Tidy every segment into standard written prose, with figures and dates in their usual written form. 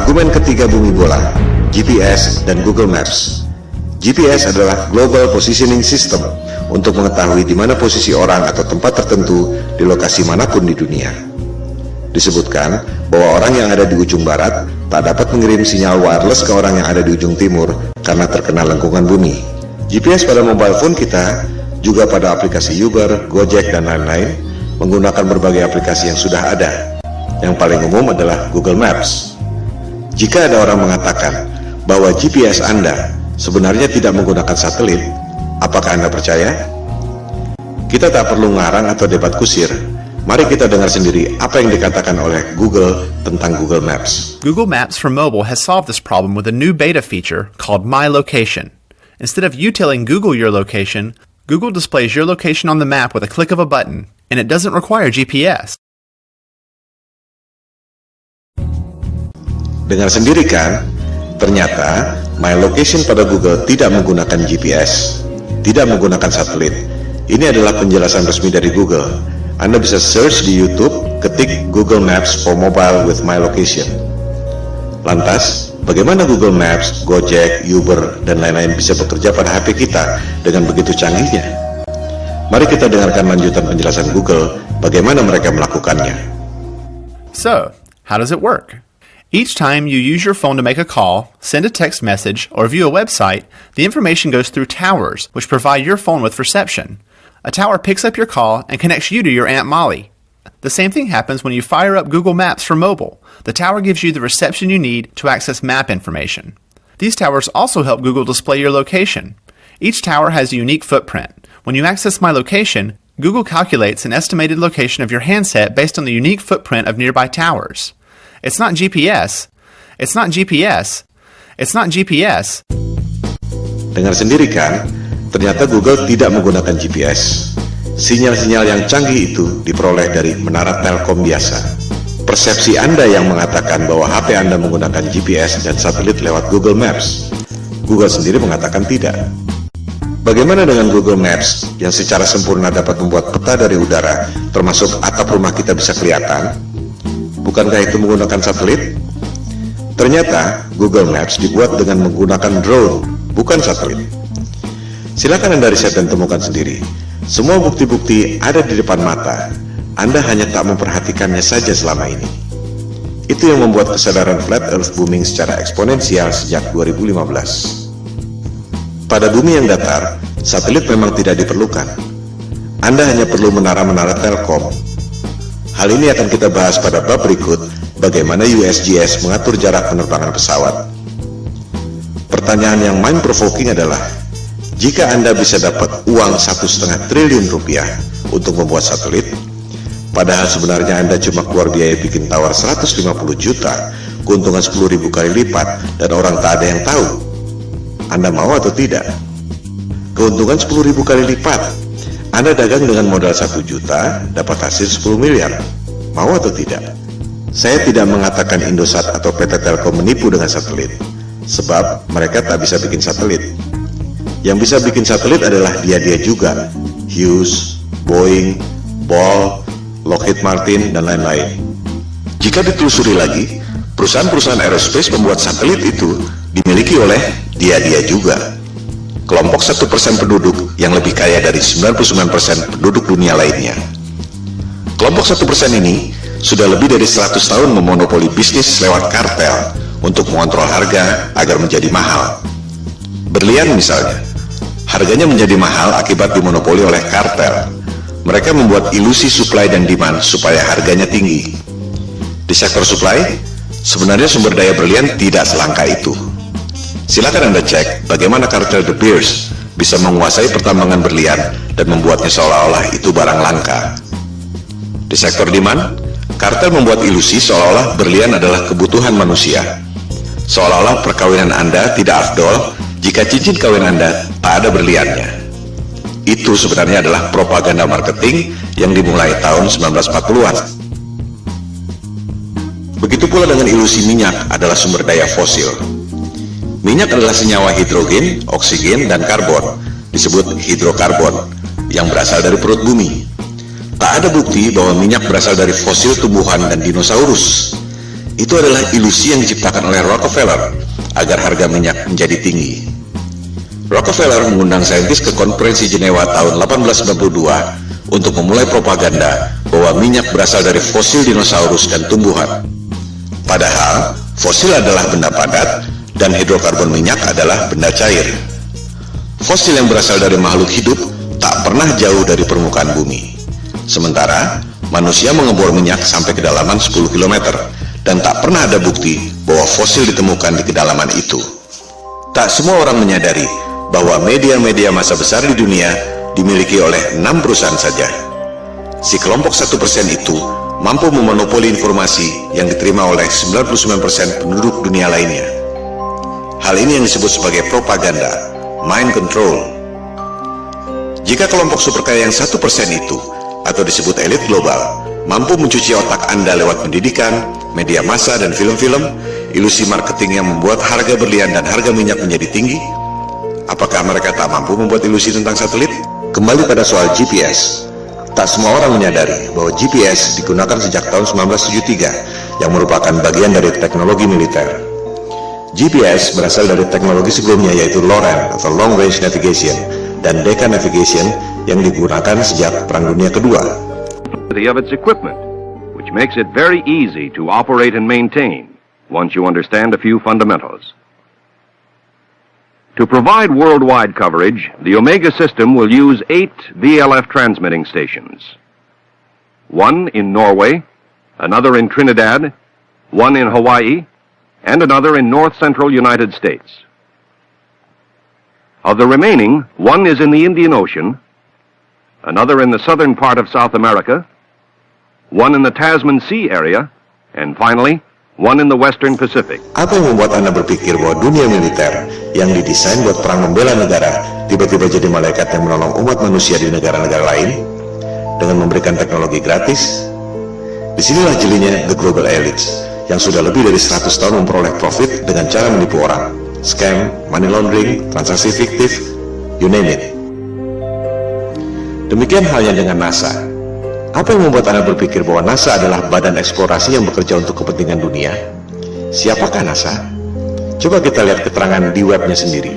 Argumen ketiga bumi bola, GPS dan Google Maps. GPS adalah Global Positioning System untuk mengetahui di mana posisi orang atau tempat tertentu di lokasi manapun di dunia. Disebutkan bahwa orang yang ada di ujung barat tak dapat mengirim sinyal wireless ke orang yang ada di ujung timur karena terkena lengkungan bumi. GPS pada mobile phone kita, juga pada aplikasi Uber, Gojek, dan lain-lain, menggunakan berbagai aplikasi yang sudah ada. Yang paling umum adalah Google Maps. Jika ada orang mengatakan bahwa GPS Anda sebenarnya tidak menggunakan satelit, apakah Anda percaya? Kita tak perlu ngarang atau debat kusir. Mari kita dengar sendiri apa yang dikatakan oleh Google tentang Google Maps. Google Maps for mobile has solved this problem with a new beta feature called My Location. Instead of you telling Google your location, Google displays your location on the map with a click of a button, and it doesn't require GPS. Dengar sendiri kan? Ternyata My Location pada Google tidak menggunakan GPS, tidak menggunakan satelit. Ini adalah penjelasan resmi dari Google. Anda bisa search di YouTube, ketik Google Maps for Mobile with My Location. Lantas, bagaimana Google Maps, Gojek, Uber, dan lain-lain bisa bekerja pada HP kita dengan begitu canggihnya? Mari kita dengarkan lanjutan penjelasan Google bagaimana mereka melakukannya. So, how does it work? Each time you use your phone to make a call, send a text message, or view a website, the information goes through towers, which provide your phone with reception. A tower picks up your call and connects you to your Aunt Molly. The same thing happens when you fire up Google Maps for mobile. The tower gives you the reception you need to access map information. These towers also help Google display your location. Each tower has a unique footprint. When you access My Location, Google calculates an estimated location of your handset based on the unique footprint of nearby towers. It's not GPS. It's not GPS. It's not GPS. Dengar sendiri kan? Ternyata Google tidak menggunakan GPS. Sinyal-sinyal yang canggih itu diperoleh dari menara Telkom biasa. Persepsi Anda yang mengatakan bahwa HP Anda menggunakan GPS dan satelit lewat Google Maps. Google sendiri mengatakan tidak. Bagaimana dengan Google Maps yang secara sempurna dapat membuat peta dari udara, termasuk atap rumah kita bisa kelihatan? Bukankah itu menggunakan satelit? Ternyata Google Maps dibuat dengan menggunakan drone, bukan satelit. Silakan Anda riset dan temukan sendiri. Semua bukti-bukti ada di depan mata. Anda hanya tak memperhatikannya saja selama ini. Itu yang membuat kesadaran flat earth booming secara eksponensial sejak 2015. Pada bumi yang datar, satelit memang tidak diperlukan. Anda hanya perlu menara-menara Telkom. Hal ini akan kita bahas pada bab berikut, bagaimana USGS mengatur jarak penerbangan pesawat. Pertanyaan yang mind-provoking adalah, jika Anda bisa dapat uang 1,5 triliun rupiah untuk membuat satelit, padahal sebenarnya Anda cuma keluar biaya bikin tower 150 juta, keuntungan 10.000 kali lipat, dan orang tak ada yang tahu, Anda mau atau tidak? Keuntungan 10.000 kali lipat. Anda dagang dengan modal 1 juta, dapat hasil 10 miliar. Mau atau tidak? Saya tidak mengatakan Indosat atau PT Telkom menipu dengan satelit, sebab mereka tak bisa bikin satelit. Yang bisa bikin satelit adalah dia-dia juga, Hughes, Boeing, Ball, Lockheed Martin, dan lain-lain. Jika ditelusuri lagi, perusahaan-perusahaan aerospace membuat satelit itu dimiliki oleh dia-dia juga. Kelompok 1% penduduk yang lebih kaya dari 99% penduduk dunia lainnya. Kelompok 1% ini sudah lebih dari 100 tahun memonopoli bisnis lewat kartel untuk mengontrol harga agar menjadi mahal. Berlian misalnya, harganya menjadi mahal akibat dimonopoli oleh kartel. Mereka membuat ilusi supply dan demand supaya harganya tinggi. Di sektor supply, sebenarnya sumber daya berlian tidak selangka itu. Silakan Anda cek bagaimana kartel De Beers bisa menguasai pertambangan berlian dan membuatnya seolah-olah itu barang langka. Di sektor demand, kartel membuat ilusi seolah-olah berlian adalah kebutuhan manusia. Seolah-olah perkawinan Anda tidak afdol jika cincin kawin Anda tak ada berliannya. Itu sebenarnya adalah propaganda marketing yang dimulai tahun 1940-an. Begitu pula dengan ilusi minyak adalah sumber daya fosil. Minyak adalah senyawa hidrogen, oksigen, dan karbon, disebut hidrokarbon, yang berasal dari perut bumi. Tak ada bukti bahwa minyak berasal dari fosil tumbuhan dan dinosaurus. Itu adalah ilusi yang diciptakan oleh Rockefeller agar harga minyak menjadi tinggi. Rockefeller mengundang saintis ke konferensi Jenewa tahun 1892 untuk memulai propaganda bahwa minyak berasal dari fosil dinosaurus dan tumbuhan. Padahal, fosil adalah benda padat dan hidrokarbon minyak adalah benda cair. Fosil yang berasal dari makhluk hidup tak pernah jauh dari permukaan bumi. Sementara, manusia mengebor minyak sampai kedalaman 10 km dan tak pernah ada bukti bahwa fosil ditemukan di kedalaman itu. Tak semua orang menyadari bahwa media-media massa besar di dunia dimiliki oleh 6 perusahaan saja. Si kelompok 1% itu mampu memonopoli informasi yang diterima oleh 99% penduduk dunia lainnya. Hal ini yang disebut sebagai propaganda, mind control. Jika kelompok super kaya yang 1% itu, atau disebut elit global, mampu mencuci otak Anda lewat pendidikan, media massa, dan film-film, ilusi marketing yang membuat harga berlian dan harga minyak menjadi tinggi, apakah mereka tak mampu membuat ilusi tentang satelit? Kembali pada soal GPS. Tak semua orang menyadari bahwa GPS digunakan sejak tahun 1973 yang merupakan bagian dari teknologi militer. GPS berasal dari teknologi sebelumnya yaitu LORAN atau Long Range Navigation dan Decca Navigation yang digunakan sejak Perang Dunia Kedua. Of its equipment, which makes it very easy to operate and maintain once you understand a few fundamentals. To provide worldwide coverage, the Omega system will use 8 VLF transmitting stations. One in Norway, another in Trinidad, one in Hawaii, and another in north-central United States. Of the remaining, one is in the Indian Ocean, another in the southern part of South America, one in the Tasman Sea area, and finally, one in the Western Pacific. Apa yang membuat Anda berpikir bahwa dunia militer yang didesain buat perang membela negara tiba-tiba jadi malaikat yang menolong umat manusia di negara-negara lain dengan memberikan teknologi gratis? Disinilah jelinya the global elites yang sudah lebih dari 100 tahun memperoleh profit dengan cara menipu orang, scam, money laundering, transaksi fiktif, you name it. Demikian halnya dengan NASA. Apa yang membuat Anda berpikir bahwa NASA adalah badan eksplorasi yang bekerja untuk kepentingan dunia? Siapakah NASA? Coba kita lihat keterangan di webnya sendiri.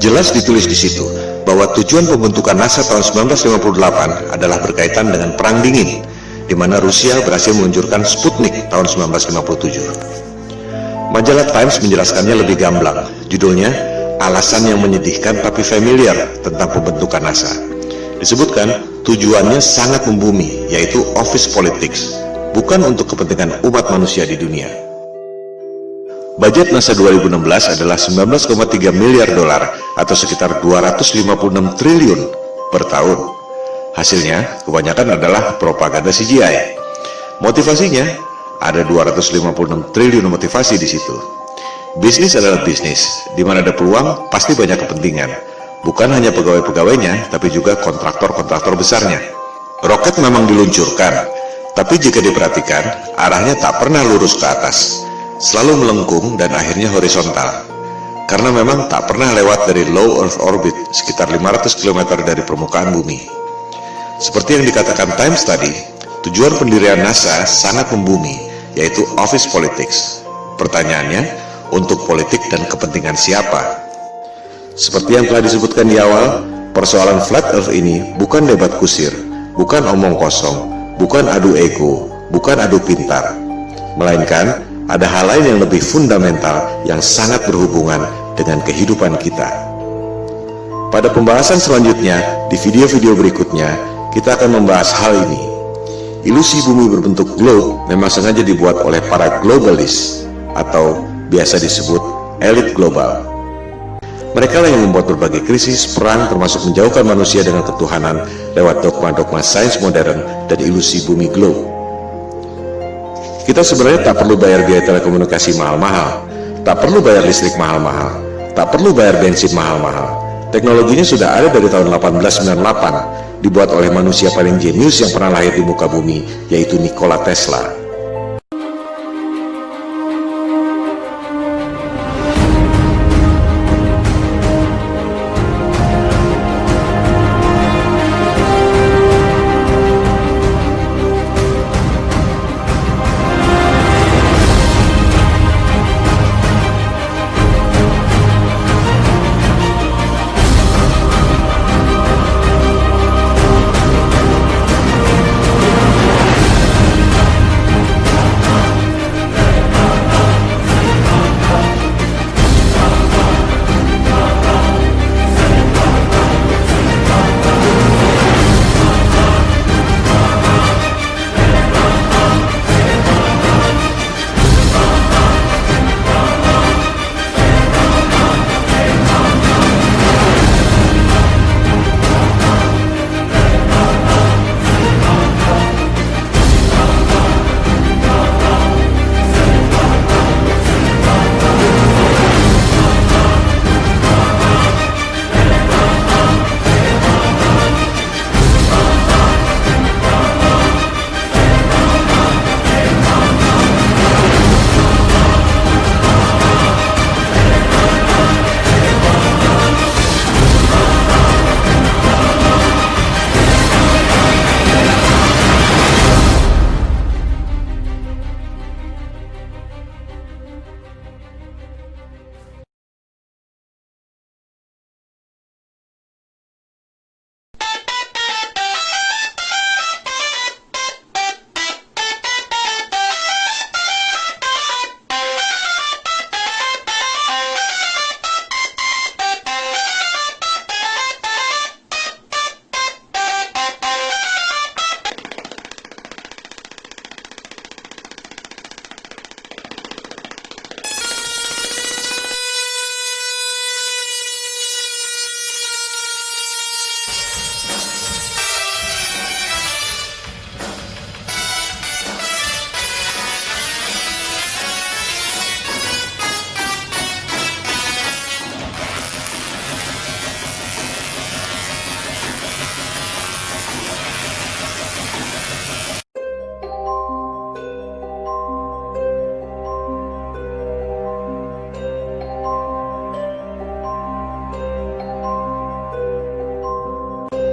Jelas ditulis di situ bahwa tujuan pembentukan NASA tahun 1958 adalah berkaitan dengan Perang Dingin, di mana Rusia berhasil meluncurkan Sputnik tahun 1957. Majalah Times menjelaskannya lebih gamblang. Judulnya, Alasan yang Menyedihkan Tapi Familiar tentang Pembentukan NASA. Disebutkan, tujuannya sangat membumi, yaitu office politics, bukan untuk kepentingan umat manusia di dunia. Budget NASA 2016 adalah 19,3 miliar dolar atau sekitar 256 triliun per tahun. Hasilnya, kebanyakan adalah propaganda CGI. Motivasinya, ada 256 triliun motivasi di situ. Bisnis adalah bisnis, di mana ada peluang, pasti banyak kepentingan. Bukan hanya pegawai-pegawainya, tapi juga kontraktor-kontraktor besarnya. Roket memang diluncurkan, tapi jika diperhatikan, arahnya tak pernah lurus ke atas, selalu melengkung dan akhirnya horizontal. Karena memang tak pernah lewat dari low Earth orbit, sekitar 500 km dari permukaan bumi. Seperti yang dikatakan Times tadi, tujuan pendirian NASA sangat membumi, yaitu office politics. Pertanyaannya, untuk politik dan kepentingan siapa? Seperti yang telah disebutkan di awal, persoalan flat earth ini bukan debat kusir, bukan omong kosong, bukan adu ego, bukan adu pintar, melainkan ada hal lain yang lebih fundamental yang sangat berhubungan dengan kehidupan kita. Pada pembahasan selanjutnya, di video-video berikutnya, kita akan membahas hal ini. Ilusi bumi berbentuk globe memang sengaja dibuat oleh para globalis atau biasa disebut elit global. Mereka lah yang membuat berbagai krisis, perang, termasuk menjauhkan manusia dengan ketuhanan lewat dogma-dogma sains modern dan ilusi bumi globe. Kita sebenarnya tak perlu bayar biaya telekomunikasi mahal-mahal, tak perlu bayar listrik mahal-mahal, tak perlu bayar bensin mahal-mahal. Teknologinya sudah ada dari tahun 1898, dibuat oleh manusia paling jenius yang pernah lahir di muka bumi, yaitu Nikola Tesla.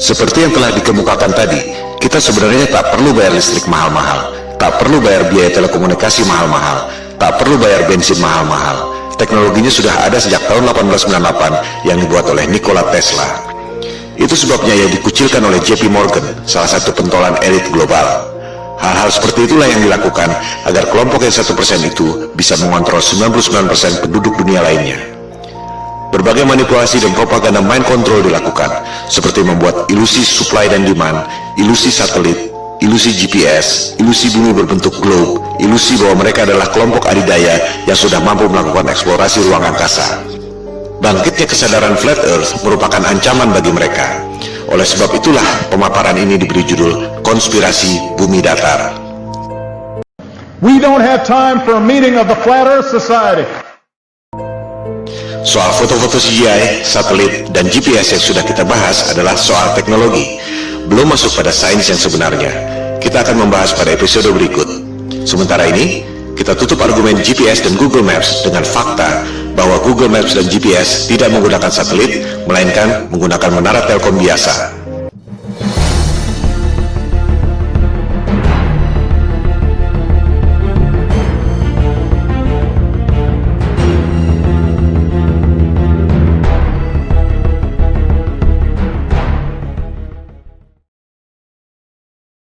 Seperti yang telah dikemukakan tadi, kita sebenarnya tak perlu bayar listrik mahal-mahal, tak perlu bayar biaya telekomunikasi mahal-mahal, tak perlu bayar bensin mahal-mahal. Teknologinya sudah ada sejak tahun 1898 yang dibuat oleh Nikola Tesla. Itu sebabnya ia dikucilkan oleh JP Morgan, salah satu pentolan elit global. Hal-hal seperti itulah yang dilakukan agar kelompok yang 1% itu bisa mengontrol 99% penduduk dunia lainnya. Berbagai manipulasi dan propaganda mind control dilakukan, seperti membuat ilusi supply dan demand, ilusi satelit, ilusi GPS, ilusi bumi berbentuk globe, ilusi bahwa mereka adalah kelompok adidaya yang sudah mampu melakukan eksplorasi ruang angkasa. Bangkitnya kesadaran flat earth merupakan ancaman bagi mereka. Oleh sebab itulah pemaparan ini diberi judul Konspirasi Bumi Datar. We don't have time for a meeting of the Flat Earth Society. Soal foto-foto CGI, satelit, dan GPS yang sudah kita bahas adalah soal teknologi, belum masuk pada sains yang sebenarnya. Kita akan membahas pada episode berikut. Sementara ini, kita tutup argumen GPS dan Google Maps dengan fakta bahwa Google Maps dan GPS tidak menggunakan satelit, melainkan menggunakan menara telkom biasa.